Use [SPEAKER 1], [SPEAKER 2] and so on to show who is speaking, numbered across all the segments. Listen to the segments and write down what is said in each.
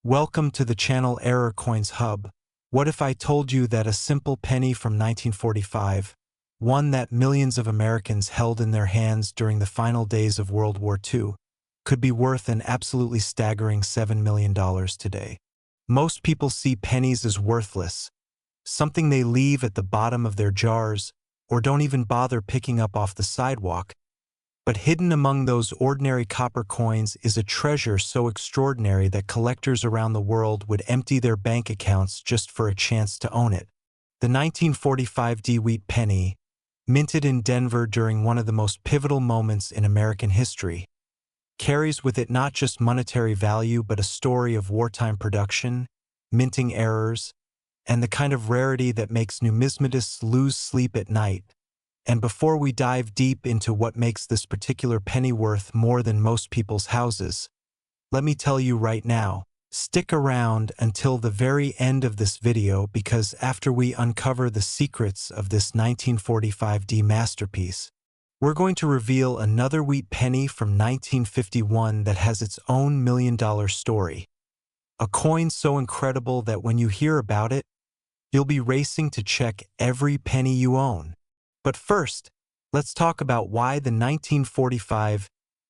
[SPEAKER 1] Welcome to the channel Error Coins Hub. What if I told you that a simple penny from 1945, one that millions of Americans held in their hands during the final days of World War II, could be worth an absolutely staggering $7 million today? Most people see pennies as worthless, something they leave at the bottom of their jars or don't even bother picking up off the sidewalk. But hidden among those ordinary copper coins is a treasure so extraordinary that collectors around the world would empty their bank accounts just for a chance to own it. The 1945 Wheat Penny, minted in Denver during one of the most pivotal moments in American history, carries with it not just monetary value but a story of wartime production, minting errors, and the kind of rarity that makes numismatists lose sleep at night. And before we dive deep into what makes this particular penny worth more than most people's houses, let me tell you right now, stick around until the very end of this video, because after we uncover the secrets of this 1945 masterpiece, we're going to reveal another wheat penny from 1951 that has its own million-dollar story. A coin so incredible that when you hear about it, you'll be racing to check every penny you own. But first, let's talk about why the 1945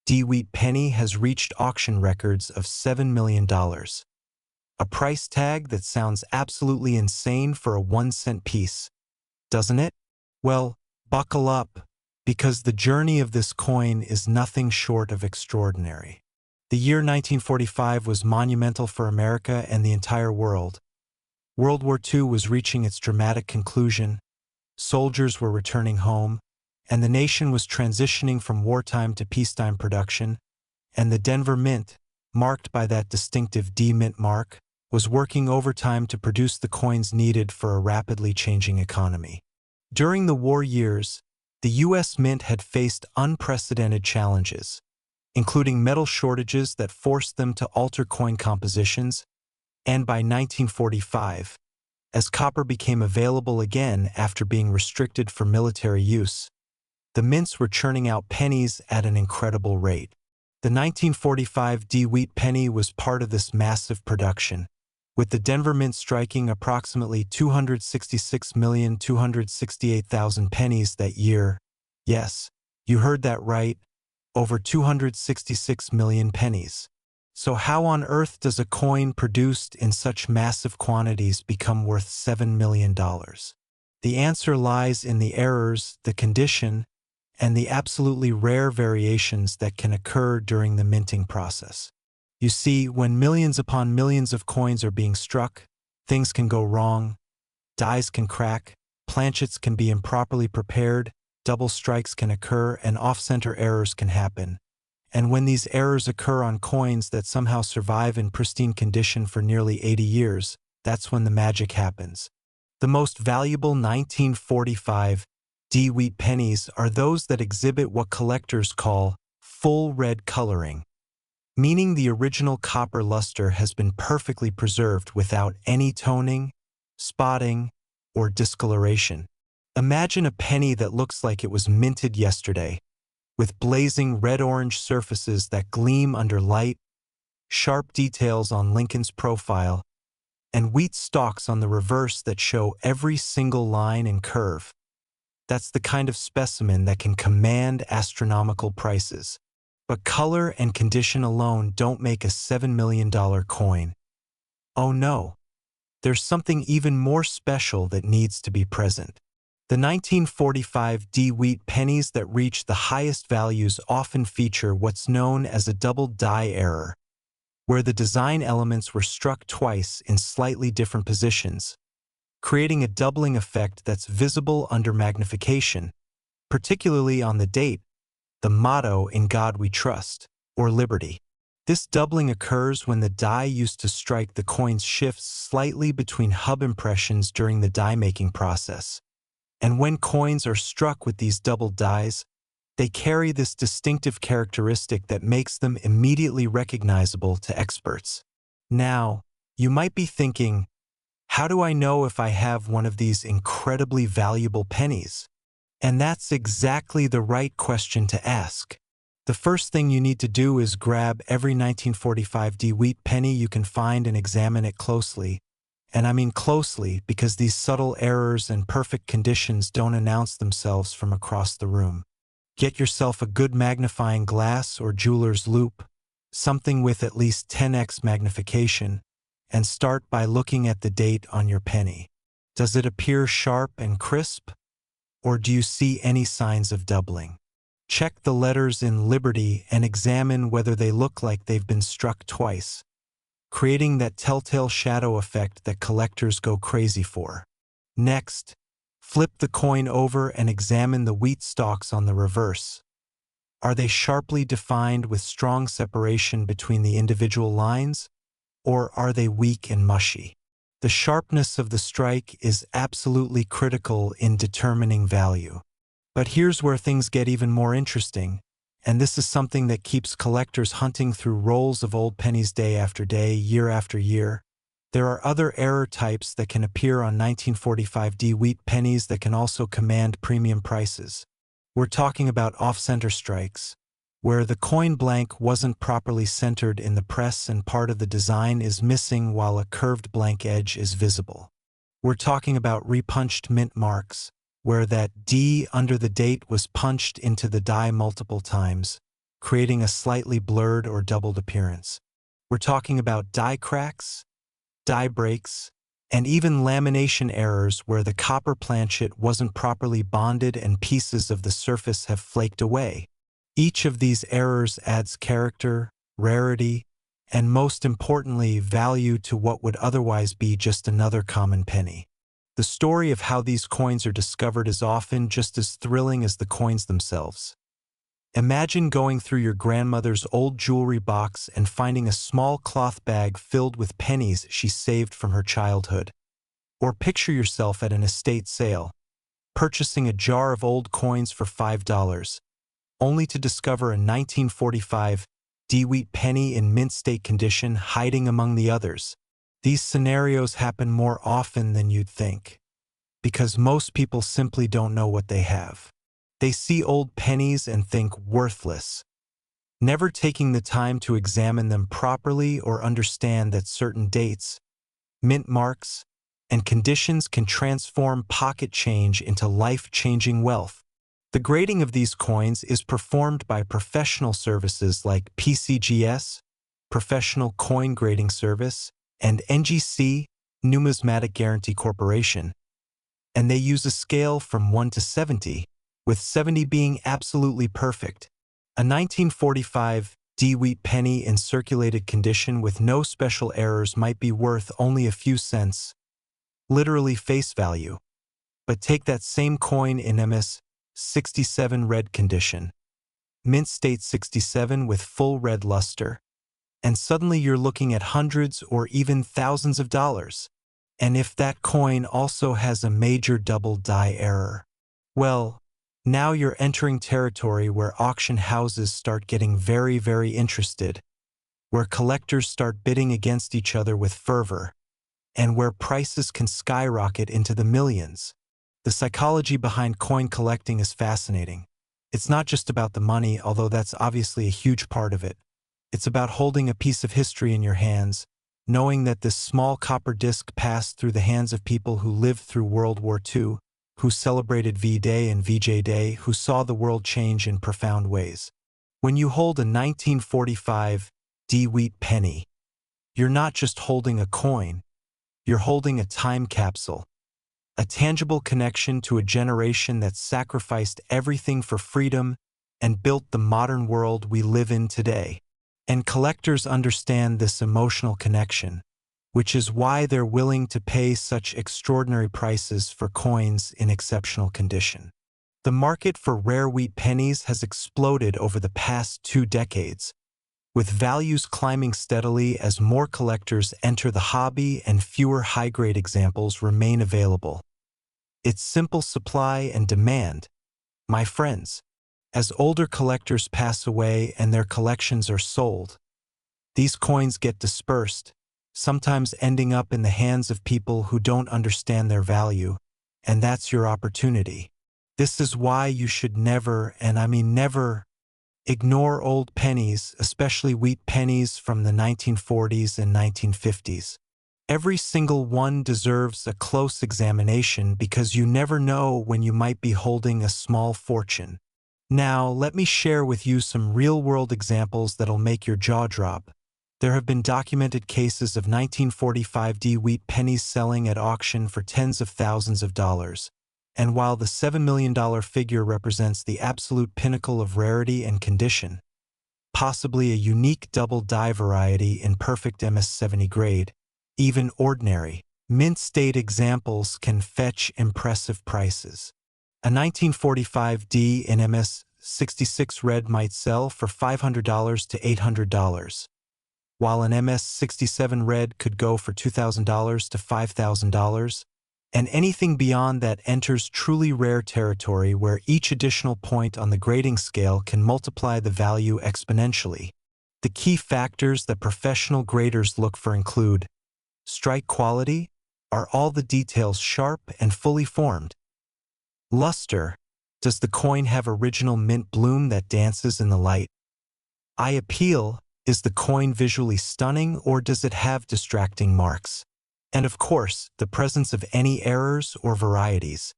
[SPEAKER 1] Wheat Penny has reached auction records of $7 million. A price tag that sounds absolutely insane for a 1-cent piece, doesn't it? Well, buckle up, because the journey of this coin is nothing short of extraordinary. The year 1945 was monumental for America and the entire world. World War II was reaching its dramatic conclusion. Soldiers were returning home, and the nation was transitioning from wartime to peacetime production, and the Denver Mint, marked by that distinctive D Mint mark, was working overtime to produce the coins needed for a rapidly changing economy. During the war years, the U.S. Mint had faced unprecedented challenges, including metal shortages that forced them to alter coin compositions, and by 1945, as copper became available again after being restricted for military use, the mints were churning out pennies at an incredible rate. The 1945 Wheat Penny was part of this massive production, with the Denver Mint striking approximately 266,268,000 pennies that year. Yes, you heard that right, over 266 million pennies. So how on earth does a coin produced in such massive quantities become worth $7 million? The answer lies in the errors, the condition, and the absolutely rare variations that can occur during the minting process. You see, when millions upon millions of coins are being struck, things can go wrong, dies can crack, planchets can be improperly prepared, double strikes can occur, and off-center errors can happen. And when these errors occur on coins that somehow survive in pristine condition for nearly 80 years, that's when the magic happens. The most valuable 1945 Wheat pennies are those that exhibit what collectors call full red coloring, meaning the original copper luster has been perfectly preserved without any toning, spotting, or discoloration. Imagine a penny that looks like it was minted yesterday, with blazing red-orange surfaces that gleam under light, sharp details on Lincoln's profile, and wheat stalks on the reverse that show every single line and curve. That's the kind of specimen that can command astronomical prices. But color and condition alone don't make a $7 million coin. Oh no, there's something even more special that needs to be present. The 1945 Wheat pennies that reach the highest values often feature what's known as a double die error, where the design elements were struck twice in slightly different positions, creating a doubling effect that's visible under magnification, particularly on the date, the motto "In God We Trust," or Liberty. This doubling occurs when the die used to strike the coins shifts slightly between hub impressions during the die-making process. And when coins are struck with these double dies, they carry this distinctive characteristic that makes them immediately recognizable to experts. Now, you might be thinking, how do I know if I have one of these incredibly valuable pennies? And that's exactly the right question to ask. The first thing you need to do is grab every 1945 wheat penny you can find and examine it closely. And I mean closely because these subtle errors and perfect conditions don't announce themselves from across the room. Get yourself a good magnifying glass or jeweler's loupe, something with at least 10x magnification, and start by looking at the date on your penny. Does it appear sharp and crisp, or do you see any signs of doubling? Check the letters in Liberty and examine whether they look like they've been struck twice, creating that telltale shadow effect that collectors go crazy for. Next, flip the coin over and examine the wheat stalks on the reverse. Are they sharply defined with strong separation between the individual lines, or are they weak and mushy? The sharpness of the strike is absolutely critical in determining value. But here's where things get even more interesting, and this is something that keeps collectors hunting through rolls of old pennies day after day, year after year. There are other error types that can appear on 1945 wheat pennies that can also command premium prices. We're talking about off-center strikes, where the coin blank wasn't properly centered in the press and part of the design is missing while a curved blank edge is visible. We're talking about repunched mint marks, where that D under the date was punched into the die multiple times, creating a slightly blurred or doubled appearance. We're talking about die cracks, die breaks, and even lamination errors where the copper planchet wasn't properly bonded and pieces of the surface have flaked away. Each of these errors adds character, rarity, and most importantly, value to what would otherwise be just another common penny. The story of how these coins are discovered is often just as thrilling as the coins themselves. Imagine going through your grandmother's old jewelry box and finding a small cloth bag filled with pennies she saved from her childhood. Or picture yourself at an estate sale, purchasing a jar of old coins for $5, only to discover a 1945 wheat penny in mint state condition hiding among the others. These scenarios happen more often than you'd think, because most people simply don't know what they have. They see old pennies and think worthless, never taking the time to examine them properly or understand that certain dates, mint marks, and conditions can transform pocket change into life-changing wealth. The grading of these coins is performed by professional services like PCGS, Professional Coin Grading Service, and NGC, Numismatic Guarantee Corporation, and they use a scale from 1 to 70, with 70 being absolutely perfect. A 1945 wheat penny in circulated condition with no special errors might be worth only a few cents, literally face value. But take that same coin in MS 67 red condition, mint state 67 with full red luster, and suddenly you're looking at hundreds or even thousands of dollars. And if that coin also has a major double die error, well, now you're entering territory where auction houses start getting very, very interested, where collectors start bidding against each other with fervor, and where prices can skyrocket into the millions. The psychology behind coin collecting is fascinating. It's not just about the money, although that's obviously a huge part of it. It's about holding a piece of history in your hands, knowing that this small copper disc passed through the hands of people who lived through World War II, who celebrated V-Day and VJ Day, who saw the world change in profound ways. When you hold a 1945 wheat penny, you're not just holding a coin, you're holding a time capsule, a tangible connection to a generation that sacrificed everything for freedom and built the modern world we live in today. And collectors understand this emotional connection, which is why they're willing to pay such extraordinary prices for coins in exceptional condition. The market for rare wheat pennies has exploded over the past 2 decades, with values climbing steadily as more collectors enter the hobby and fewer high-grade examples remain available. It's simple supply and demand, my friends. As older collectors pass away and their collections are sold, these coins get dispersed, sometimes ending up in the hands of people who don't understand their value, and that's your opportunity. This is why you should never, and I mean never, Ignore old pennies, especially wheat pennies from the 1940s and 1950s. Every single one deserves a close examination because you never know when you might be holding a small fortune. Now, let me share with you some real-world examples that'll make your jaw drop. There have been documented cases of 1945 wheat pennies selling at auction for tens of thousands of dollars. And while the $7 million figure represents the absolute pinnacle of rarity and condition, possibly a unique double-die variety in perfect MS-70 grade, even ordinary, mint-state examples can fetch impressive prices. A 1945 D in MS-66 red might sell for $500 to $800, while an MS-67 red could go for $2,000 to $5,000, and anything beyond that enters truly rare territory where each additional point on the grading scale can multiply the value exponentially. The key factors that professional graders look for include strike quality. Are all the details sharp and fully formed? Luster. Does the coin have original mint bloom that dances in the light? Eye appeal. Is the coin visually stunning or does it have distracting marks? And of course, the presence of any errors or varieties.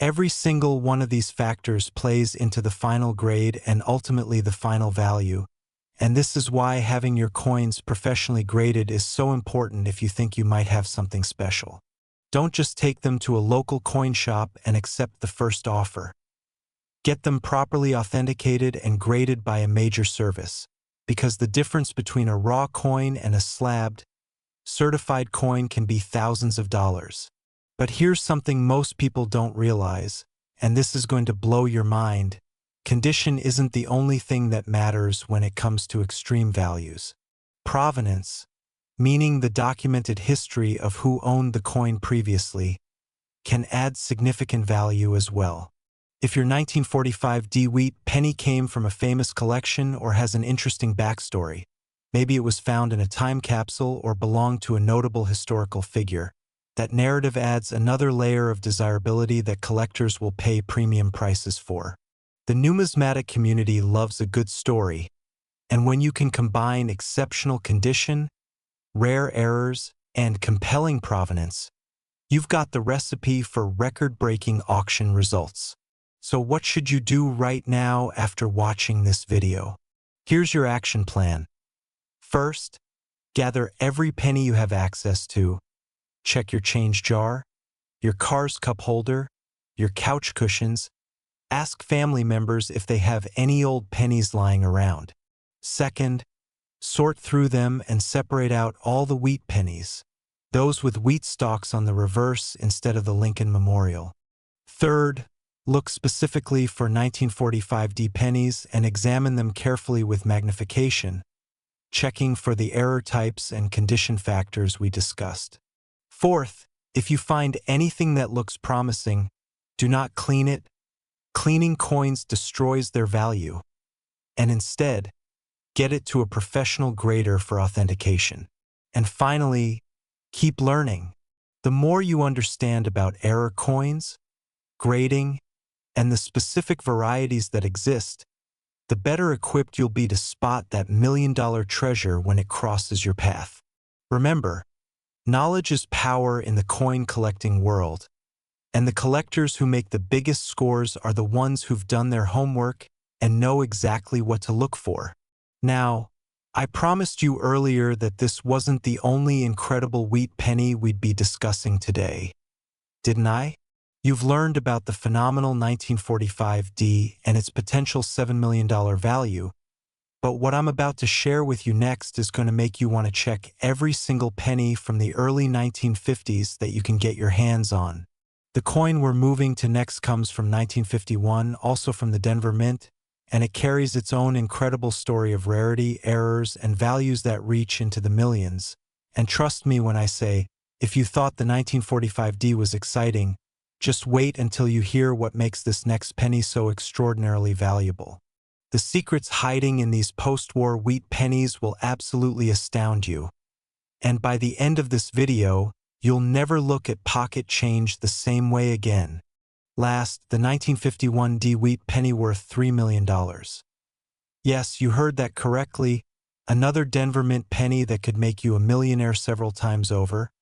[SPEAKER 1] Every single one of these factors plays into the final grade and ultimately the final value. And this is why having your coins professionally graded is so important if you think you might have something special. Don't just take them to a local coin shop and accept the first offer. Get them properly authenticated and graded by a major service, because the difference between a raw coin and a slabbed, certified coin can be thousands of dollars. But here's something most people don't realize, and this is going to blow your mind. Condition isn't the only thing that matters when it comes to extreme values. Provenance, meaning the documented history of who owned the coin previously, can add significant value as well. If your 1945 wheat penny came from a famous collection or has an interesting backstory, maybe it was found in a time capsule or belonged to a notable historical figure, that narrative adds another layer of desirability that collectors will pay premium prices for. The numismatic community loves a good story, and when you can combine exceptional condition, rare errors, and compelling provenance, you've got the recipe for record-breaking auction results. So what should you do right now after watching this video? Here's your action plan. First, gather every penny you have access to. Check your change jar, your car's cup holder, your couch cushions. Ask family members if they have any old pennies lying around. Second, sort through them and separate out all the wheat pennies, those with wheat stalks on the reverse instead of the Lincoln Memorial. Third, look specifically for 1945 pennies and examine them carefully with magnification, checking for the error types and condition factors we discussed. Fourth, if you find anything that looks promising, do not clean it. Cleaning coins destroys their value, and instead, get it to a professional grader for authentication. And finally, keep learning. The more you understand about error coins, grading, and the specific varieties that exist, the better equipped you'll be to spot that million-dollar treasure when it crosses your path. Remember, knowledge is power in the coin collecting world, and the collectors who make the biggest scores are the ones who've done their homework and know exactly what to look for. Now, I promised you earlier that this wasn't the only incredible wheat penny we'd be discussing today, didn't I? You've learned about the phenomenal 1945 D and its potential $7 million value, but what I'm about to share with you next is going to make you want to check every single penny from the early 1950s that you can get your hands on. The coin we're moving to next comes from 1951, also from the Denver Mint, and it carries its own incredible story of rarity, errors, and values that reach into the millions. And trust me when I say, if you thought the 1945 D was exciting, just wait until you hear what makes this next penny so extraordinarily valuable. The secrets hiding in these post-war wheat pennies will absolutely astound you. And by the end of this video, you'll never look at pocket change the same way again. Last, the 1951 D wheat penny worth $3 million. Yes, you heard that correctly. Another Denver Mint penny that could make you a millionaire several times over.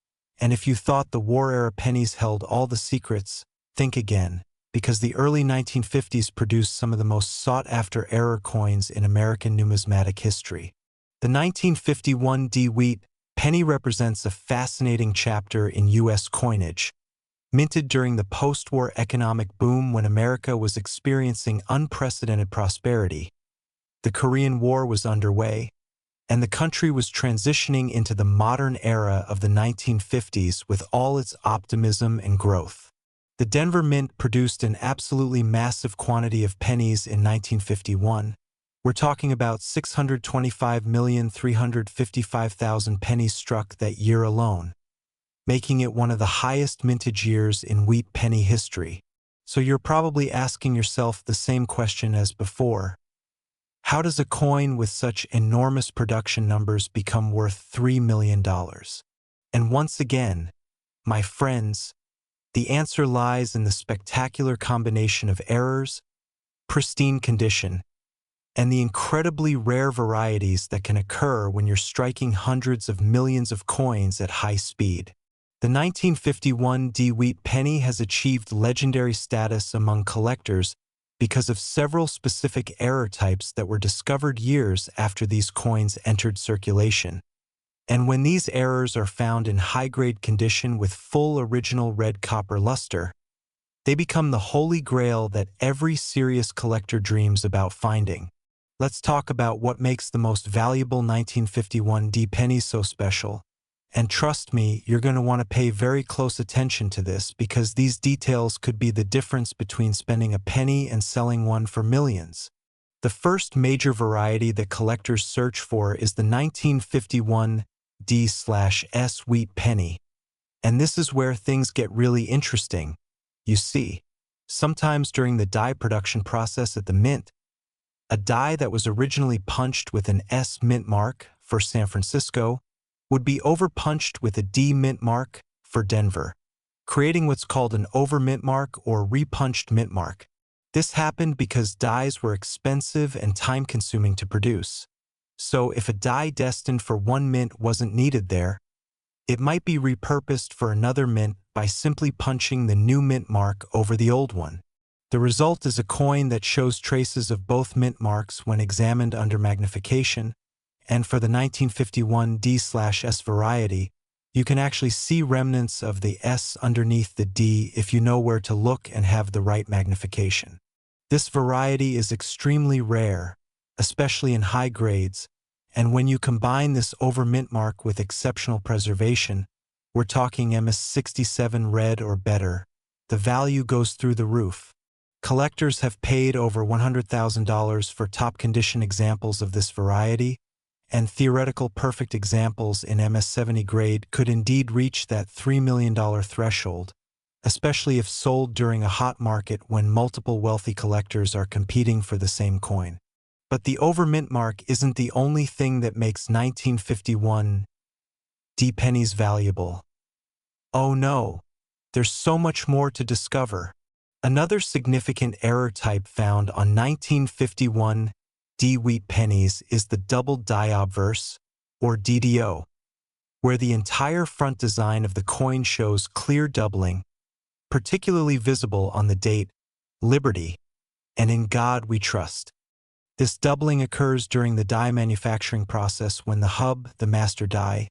[SPEAKER 1] And if you thought the war-era pennies held all the secrets, think again, because the early 1950s produced some of the most sought-after error coins in American numismatic history. The 1951 Wheat penny represents a fascinating chapter in U.S. coinage, minted during the post-war economic boom when America was experiencing unprecedented prosperity. The Korean War was underway, and the country was transitioning into the modern era of the 1950s with all its optimism and growth. The Denver Mint produced an absolutely massive quantity of pennies in 1951. We're talking about 625,355,000 pennies struck that year alone, making it one of the highest mintage years in wheat penny history. So you're probably asking yourself the same question as before. How does a coin with such enormous production numbers become worth $3 million? And once again, my friends, the answer lies in the spectacular combination of errors, pristine condition, and the incredibly rare varieties that can occur when you're striking hundreds of millions of coins at high speed. The 1951 Wheat penny has achieved legendary status among collectors because of several specific error types that were discovered years after these coins entered circulation. And when these errors are found in high-grade condition with full original red copper luster, they become the holy grail that every serious collector dreams about finding. Let's talk about what makes the most valuable 1951 pennies so special. And trust me, you're going to want to pay very close attention to this because these details could be the difference between spending a penny and selling one for millions. The first major variety that collectors search for is the 1951 D/S Wheat penny. And this is where things get really interesting. You see, sometimes during the die production process at the mint, a die that was originally punched with an S mint mark for San Francisco would be overpunched with a D mint mark for Denver, creating what's called an overmintmark or repunched mint mark. This happened because dies were expensive and time-consuming to produce. So if a die destined for one mint wasn't needed there, it might be repurposed for another mint by simply punching the new mint mark over the old one. The result is a coin that shows traces of both mint marks when examined under magnification, and for the 1951 D/S variety, you can actually see remnants of the S underneath the D if you know where to look and have the right magnification. This variety is extremely rare, especially in high grades, and when you combine this overmintmark with exceptional preservation, we're talking MS67 red or better, the value goes through the roof. Collectors have paid over $100,000 for top-condition examples of this variety, and theoretical perfect examples in MS70 grade could indeed reach that $3 million threshold, especially if sold during a hot market when multiple wealthy collectors are competing for the same coin. But the overmintmark isn't the only thing that makes 1951 pennies valuable. Oh no, there's so much more to discover. Another significant error type found on 1951 Wheat pennies is the double die obverse, or DDO, where the entire front design of the coin shows clear doubling, particularly visible on the date, Liberty, and In God We Trust. This doubling occurs during the die manufacturing process when the hub, the master die,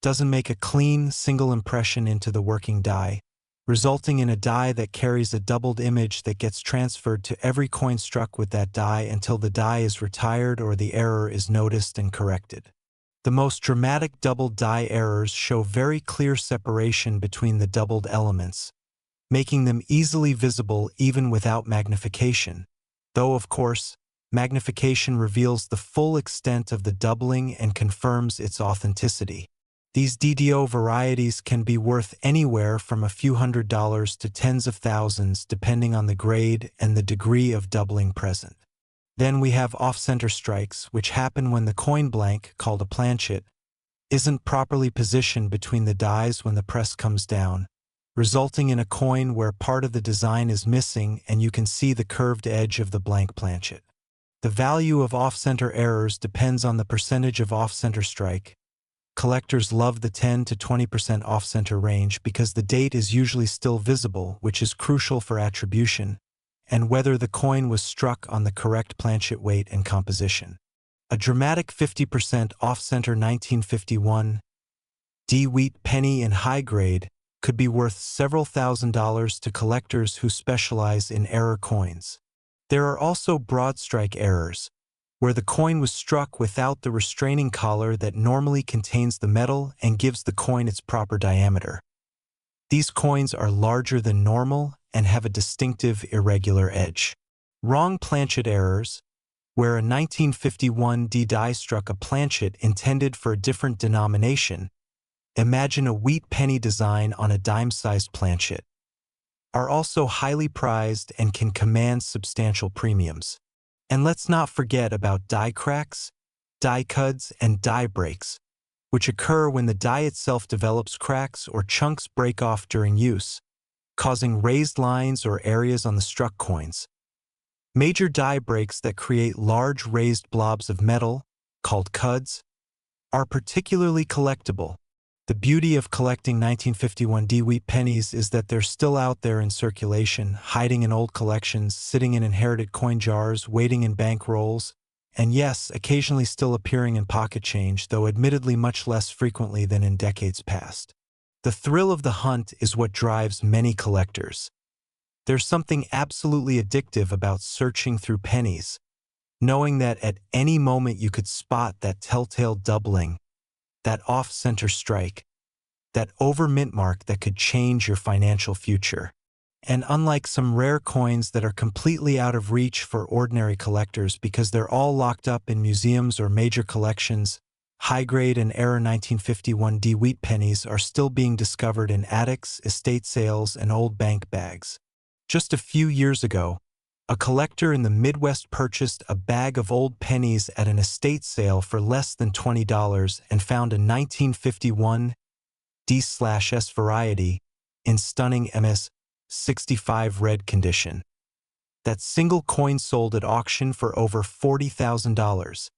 [SPEAKER 1] doesn't make a clean, single impression into the working die, resulting in a die that carries a doubled image that gets transferred to every coin struck with that die until the die is retired or the error is noticed and corrected. The most dramatic doubled die errors show very clear separation between the doubled elements, making them easily visible even without magnification, though, of course, magnification reveals the full extent of the doubling and confirms its authenticity. These DDO varieties can be worth anywhere from a few $100s to tens of thousands depending on the grade and the degree of doubling present. Then we have off-center strikes, which happen when the coin blank, called a planchet, isn't properly positioned between the dies when the press comes down, resulting in a coin where part of the design is missing and you can see the curved edge of the blank planchet. The value of off-center errors depends on the percentage of off-center strike. Collectors love the 10 to 20% off-center range because the date is usually still visible, which is crucial for attribution, and whether the coin was struck on the correct planchet weight and composition. A dramatic 50% off-center 1951 D Wheat penny in high grade could be worth several $1,000s to collectors who specialize in error coins. There are also broad strike errors, where the coin was struck without the restraining collar that normally contains the metal and gives the coin its proper diameter. These coins are larger than normal and have a distinctive irregular edge. Wrong planchet errors, where a 1951 D die struck a planchet intended for a different denomination, imagine a wheat penny design on a dime-sized planchet, are also highly prized and can command substantial premiums. And let's not forget about die cracks, die cuts, and die breaks, which occur when the die itself develops cracks or chunks break off during use, causing raised lines or areas on the struck coins. Major die breaks that create large raised blobs of metal, called cuds, are particularly collectible. The beauty of collecting 1951 D Wheat pennies is that they're still out there in circulation, hiding in old collections, sitting in inherited coin jars, waiting in bank rolls, and yes, occasionally still appearing in pocket change, though admittedly much less frequently than in decades past. The thrill of the hunt is what drives many collectors. There's something absolutely addictive about searching through pennies, knowing that at any moment you could spot that telltale doubling, that off-center strike, that overmintmark that could change your financial future. And unlike some rare coins that are completely out of reach for ordinary collectors because they're all locked up in museums or major collections, high-grade and era 1951 D Wheat pennies are still being discovered in attics, estate sales, and old bank bags. Just a few years ago, a collector in the Midwest purchased a bag of old pennies at an estate sale for less than $20 and found a 1951 D/S variety in stunning MS-65 red condition. That single coin sold at auction for over $40,000.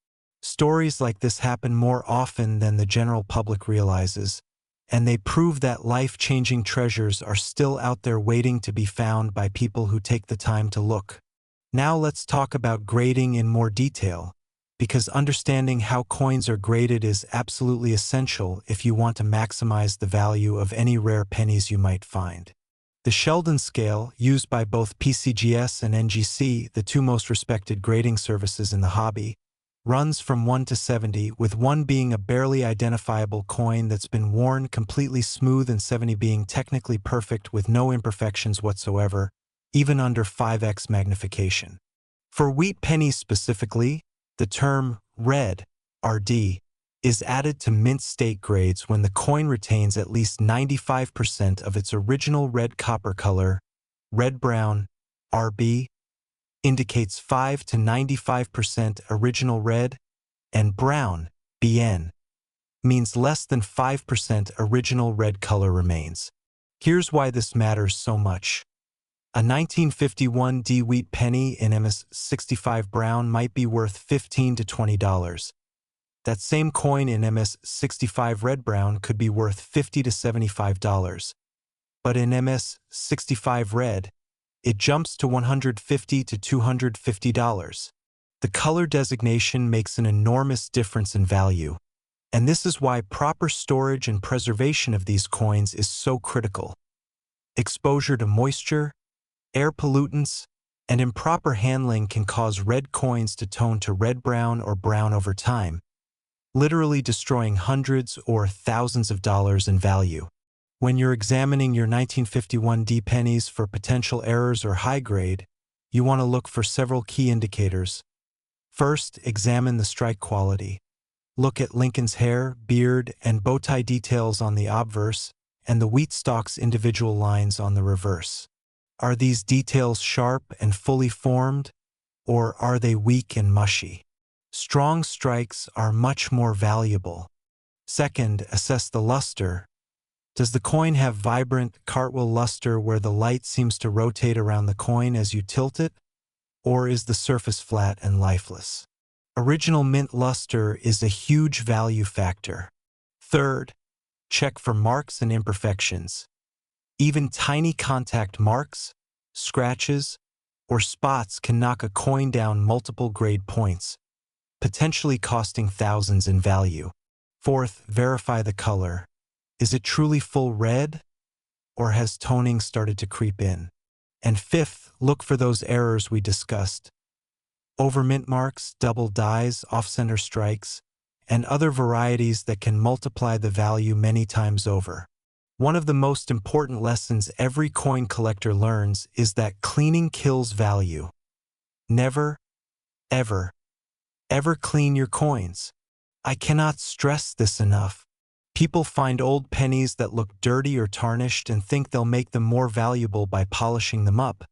[SPEAKER 1] Stories like this happen more often than the general public realizes, and they prove that life-changing treasures are still out there waiting to be found by people who take the time to look. Now let's talk about grading in more detail, because understanding how coins are graded is absolutely essential if you want to maximize the value of any rare pennies you might find. The Sheldon scale, used by both PCGS and NGC, the two most respected grading services in the hobby, runs from 1 to 70, with 1 being a barely identifiable coin that's been worn completely smooth and 70 being technically perfect with no imperfections whatsoever, even under 5x magnification. For wheat pennies specifically, the term red, RD, is added to mint state grades when the coin retains at least 95% of its original red copper color. Red-brown, RB, indicates 5 to 95% original red, and brown, BN, means less than 5% original red color remains. Here's why this matters so much. A 1951 D Wheat penny in MS-65 brown might be worth $15 to $20. That same coin in MS-65 red-brown could be worth $50 to $75. But in MS-65 red, it jumps to $150 to $250. The color designation makes an enormous difference in value, and this is why proper storage and preservation of these coins is so critical. Exposure to moisture, air pollutants, and improper handling can cause red coins to tone to red-brown or brown over time, literally destroying hundreds or thousands of dollars in value. When you're examining your 1951 D pennies for potential errors or high grade, you want to look for several key indicators. First, examine the strike quality. Look at Lincoln's hair, beard, and bow tie details on the obverse, and the wheat stalk's individual lines on the reverse. Are these details sharp and fully formed, or are they weak and mushy? Strong strikes are much more valuable. Second, assess the luster. Does the coin have vibrant cartwheel luster where the light seems to rotate around the coin as you tilt it? or is the surface flat and lifeless? Original mint luster is a huge value factor. Third, check for marks and imperfections. Even tiny contact marks, scratches, or spots can knock a coin down multiple grade points, potentially costing thousands in value. Fourth, verify the color. Is it truly full red, or has toning started to creep in? And fifth, look for those errors we discussed. Overmintmarks, double dyes, off-center strikes, and other varieties that can multiply the value many times over. One of the most important lessons every coin collector learns is that cleaning kills value. Never, ever, ever clean your coins. I cannot stress this enough. People find old pennies that look dirty or tarnished and think they'll make them more valuable by polishing them up.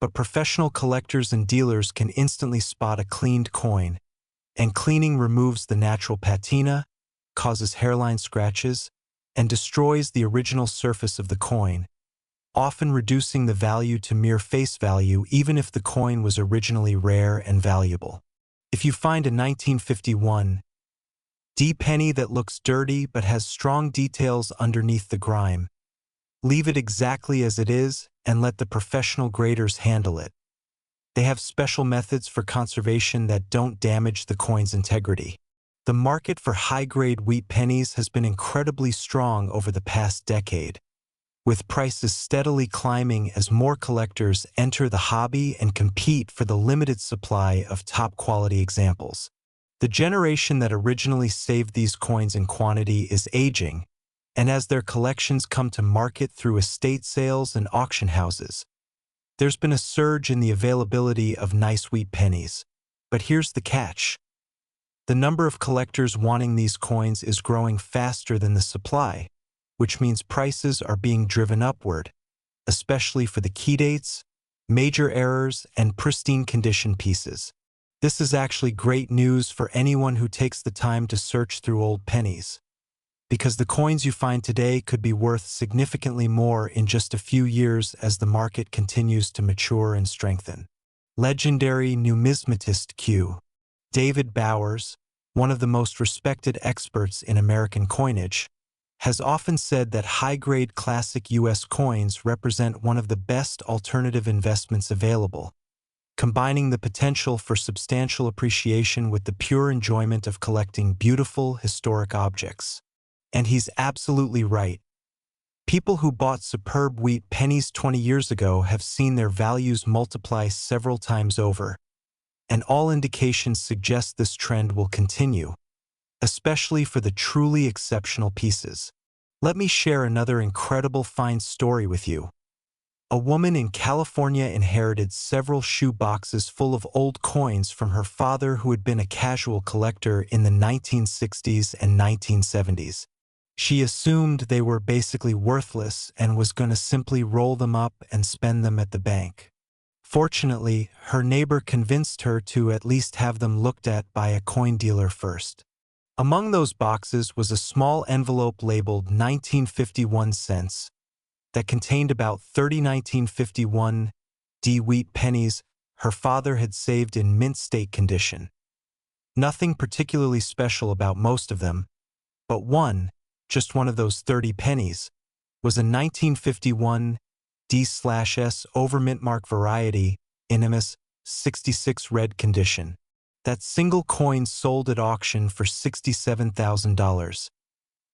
[SPEAKER 1] But professional collectors and dealers can instantly spot a cleaned coin, and cleaning removes the natural patina, causes hairline scratches, and destroys the original surface of the coin, often reducing the value to mere face value even if the coin was originally rare and valuable. If you find a 1951 D penny that looks dirty but has strong details underneath the grime, leave it exactly as it is and let the professional graders handle it. They have special methods for conservation that don't damage the coin's integrity. The market for high-grade wheat pennies has been incredibly strong over the past decade, with prices steadily climbing as more collectors enter the hobby and compete for the limited supply of top-quality examples. The generation that originally saved these coins in quantity is aging, and as their collections come to market through estate sales and auction houses, there's been a surge in the availability of nice wheat pennies. But here's the catch. The number of collectors wanting these coins is growing faster than the supply, which means prices are being driven upward, especially for the key dates, major errors, and pristine condition pieces. This is actually great news for anyone who takes the time to search through old pennies, because the coins you find today could be worth significantly more in just a few years as the market continues to mature and strengthen. Legendary numismatist Q. David Bowers, one of the most respected experts in American coinage, has often said that high-grade classic U.S. coins represent one of the best alternative investments available, combining the potential for substantial appreciation with the pure enjoyment of collecting beautiful, historic objects. And he's absolutely right. People who bought superb wheat pennies 20 years ago have seen their values multiply several times over, and all indications suggest this trend will continue, especially for the truly exceptional pieces. Let me share another incredible find story with you. A woman in California inherited several shoe boxes full of old coins from her father, who had been a casual collector in the 1960s and 1970s. She assumed they were basically worthless and was going to simply roll them up and spend them at the bank. Fortunately, her neighbor convinced her to at least have them looked at by a coin dealer first. Among those boxes was a small envelope labeled 1951 cents that contained about 30 1951 D wheat pennies her father had saved in mint state condition. Nothing particularly special about most of them, but one, just one of those 30 pennies, was a 1951 D/S overmintmark variety in MS 66 red condition. That single coin sold at auction for $67,000.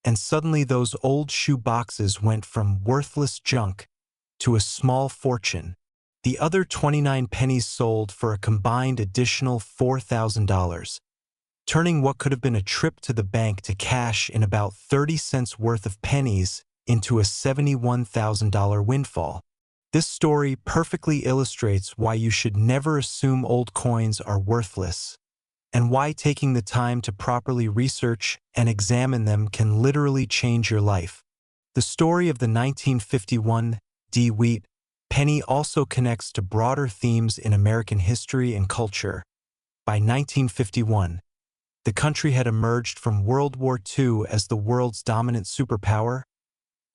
[SPEAKER 1] And suddenly those old shoe boxes went from worthless junk to a small fortune. The other 29 pennies sold for a combined additional $4,000, turning what could have been a trip to the bank to cash in about 30 cents worth of pennies into a $71,000 windfall. This story perfectly illustrates why you should never assume old coins are worthless, and why taking the time to properly research and examine them can literally change your life. The story of the 1951 D wheat penny also connects to broader themes in American history and culture. By 1951, the country had emerged from World War II as the world's dominant superpower.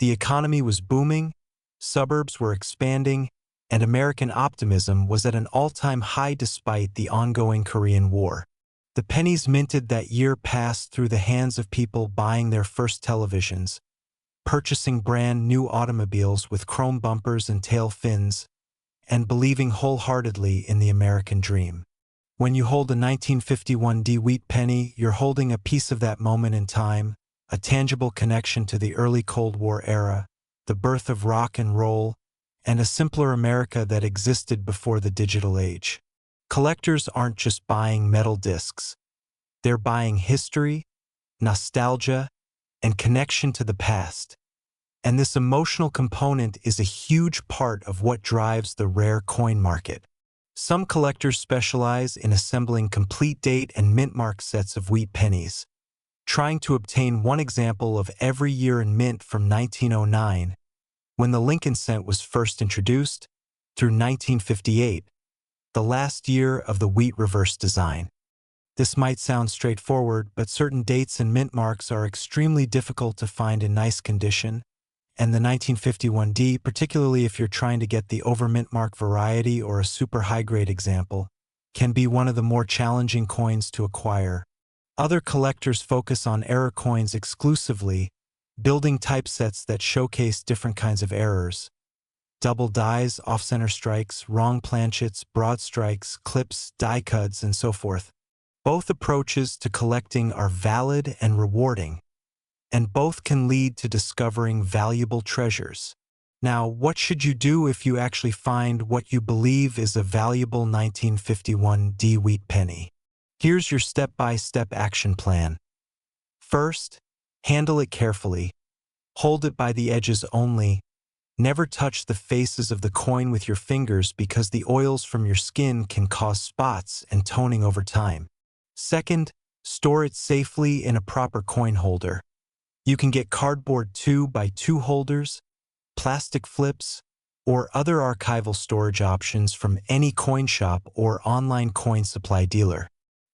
[SPEAKER 1] The economy was booming, suburbs were expanding, and American optimism was at an all-time high despite the ongoing Korean War. The pennies minted that year passed through the hands of people buying their first televisions, purchasing brand new automobiles with chrome bumpers and tail fins, and believing wholeheartedly in the American dream. When you hold a 1951 Wheat penny, you're holding a piece of that moment in time, a tangible connection to the early Cold War era, the birth of rock and roll, and a simpler America that existed before the digital age. Collectors aren't just buying metal discs. They're buying history, nostalgia, and connection to the past. And this emotional component is a huge part of what drives the rare coin market. Some collectors specialize in assembling complete date and mint mark sets of wheat pennies, trying to obtain one example of every year in mint from 1909, when the Lincoln cent was first introduced, through 1958, the last year of the wheat reverse design. This might sound straightforward, but certain dates and mint marks are extremely difficult to find in nice condition, and the 1951D, particularly if you're trying to get the overmintmark variety or a super high-grade example, can be one of the more challenging coins to acquire. Other collectors focus on error coins exclusively, building typesets that showcase different kinds of errors. Double dies, off-center strikes, wrong planchets, broad strikes, clips, die cuts, and so forth. Both approaches to collecting are valid and rewarding, and both can lead to discovering valuable treasures. Now, what should you do if you actually find what you believe is a valuable 1951 wheat penny? Here's your step-by-step action plan. First, handle it carefully. Hold it by the edges only. Never touch the faces of the coin with your fingers because the oils from your skin can cause spots and toning over time. Second, store it safely in a proper coin holder. You can get cardboard 2x2 holders, plastic flips, or other archival storage options from any coin shop or online coin supply dealer.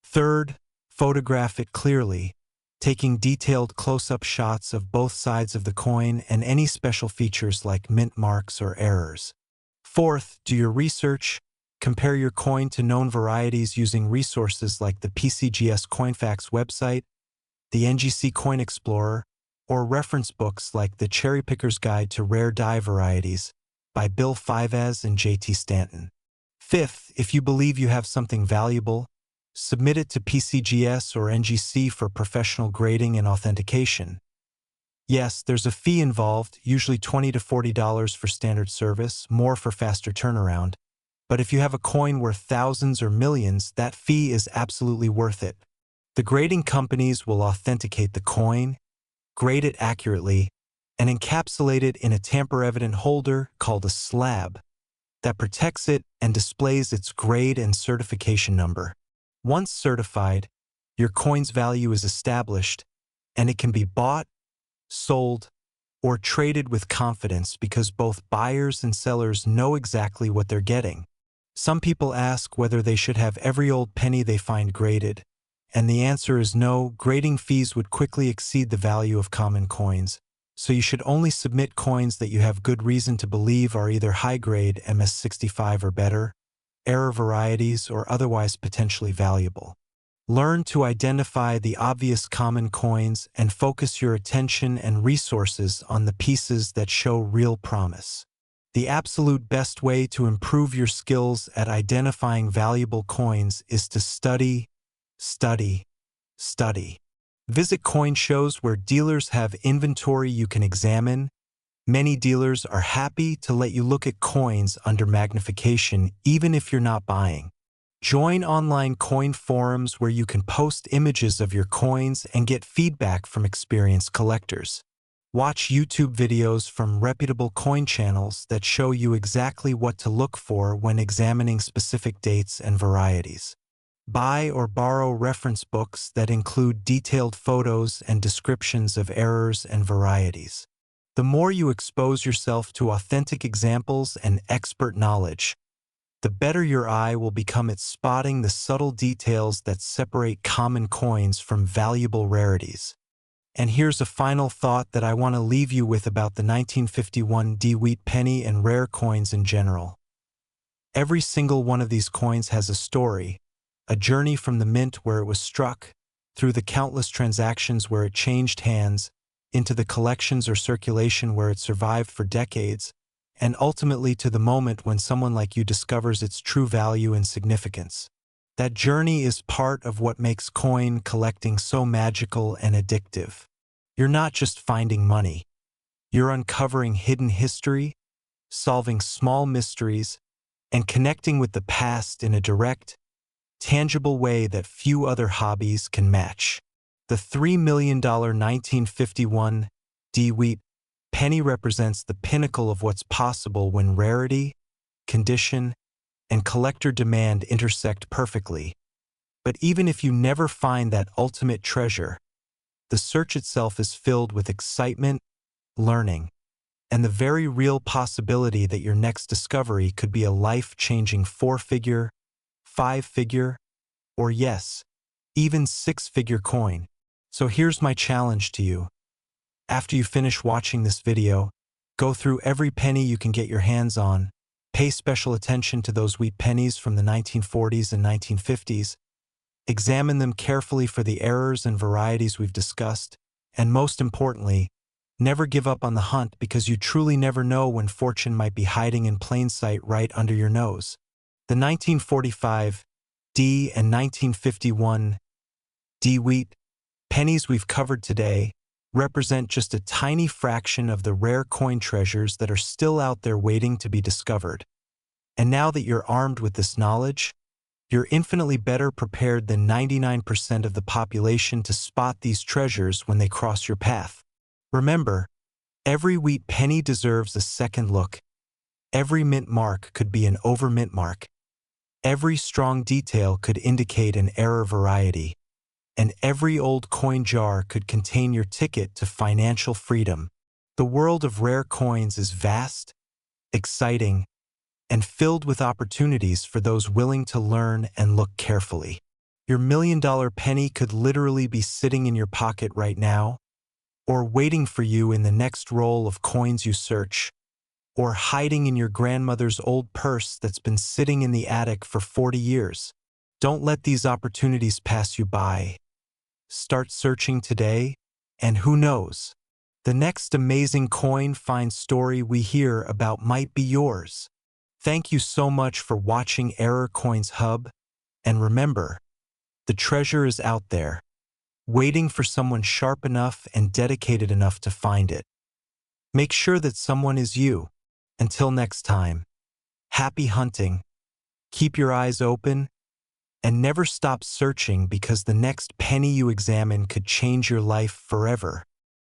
[SPEAKER 1] Third, photograph it clearly, taking detailed close-up shots of both sides of the coin and any special features like mint marks or errors. Fourth, do your research. Compare your coin to known varieties using resources like the PCGS CoinFacts website, the NGC Coin Explorer, or reference books like The Cherry Picker's Guide to Rare Die Varieties by Bill Fives and J.T. Stanton. Fifth, if you believe you have something valuable, submit it to PCGS or NGC for professional grading and authentication. Yes, there's a fee involved, usually $20 to $40 for standard service, more for faster turnaround. But if you have a coin worth thousands or millions, that fee is absolutely worth it. The grading companies will authenticate the coin, grade it accurately, and encapsulate it in a tamper-evident holder called a slab that protects it and displays its grade and certification number. Once certified, your coin's value is established, and it can be bought, sold, or traded with confidence because both buyers and sellers know exactly what they're getting. Some people ask whether they should have every old penny they find graded, and the answer is no. Grading fees would quickly exceed the value of common coins, so you should only submit coins that you have good reason to believe are either high-grade MS65 or better, error varieties, or otherwise potentially valuable. Learn to identify the obvious common coins and focus your attention and resources on the pieces that show real promise. The absolute best way to improve your skills at identifying valuable coins is to study, study, study. Visit coin shows where dealers have inventory you can examine. Many dealers are happy to let you look at coins under magnification even if you're not buying. Join online coin forums where you can post images of your coins and get feedback from experienced collectors. Watch YouTube videos from reputable coin channels that show you exactly what to look for when examining specific dates and varieties. Buy or borrow reference books that include detailed photos and descriptions of errors and varieties. The more you expose yourself to authentic examples and expert knowledge, the better your eye will become at spotting the subtle details that separate common coins from valuable rarities. And here's a final thought that I want to leave you with about the 1951 Wheat penny and rare coins in general. Every single one of these coins has a story, a journey from the mint where it was struck, through the countless transactions where it changed hands, into the collections or circulation where it survived for decades, and ultimately to the moment when someone like you discovers its true value and significance. That journey is part of what makes coin collecting so magical and addictive. You're not just finding money. You're uncovering hidden history, solving small mysteries, and connecting with the past in a direct, tangible way that few other hobbies can match. The $3 million 1951 Wheat Penny represents the pinnacle of what's possible when rarity, condition, and collector demand intersect perfectly. But even if you never find that ultimate treasure, the search itself is filled with excitement, learning, and the very real possibility that your next discovery could be a life-changing 4-figure, 5-figure, or yes, even 6-figure coin. So here's my challenge to you. After you finish watching this video, go through every penny you can get your hands on, pay special attention to those wheat pennies from the 1940s and 1950s, examine them carefully for the errors and varieties we've discussed, and most importantly, never give up on the hunt because you truly never know when fortune might be hiding in plain sight right under your nose. The 1945 D and 1951 Wheat pennies we've covered today represent just a tiny fraction of the rare coin treasures that are still out there waiting to be discovered. And now that you're armed with this knowledge, you're infinitely better prepared than 99% of the population to spot these treasures when they cross your path. Remember, every wheat penny deserves a second look. Every mint mark could be an overmintmark. Every strong detail could indicate an error variety. And every old coin jar could contain your ticket to financial freedom. The world of rare coins is vast, exciting, and filled with opportunities for those willing to learn and look carefully. Your million-dollar penny could literally be sitting in your pocket right now, or waiting for you in the next roll of coins you search, or hiding in your grandmother's old purse that's been sitting in the attic for 40 years. Don't let these opportunities pass you by. Start searching today, and who knows? The next amazing coin find story we hear about might be yours. Thank you so much for watching Error Coins Hub, and remember, the treasure is out there, waiting for someone sharp enough and dedicated enough to find it. Make sure that someone is you. Until next time, happy hunting, keep your eyes open, and never stop searching because the next penny you examine could change your life forever.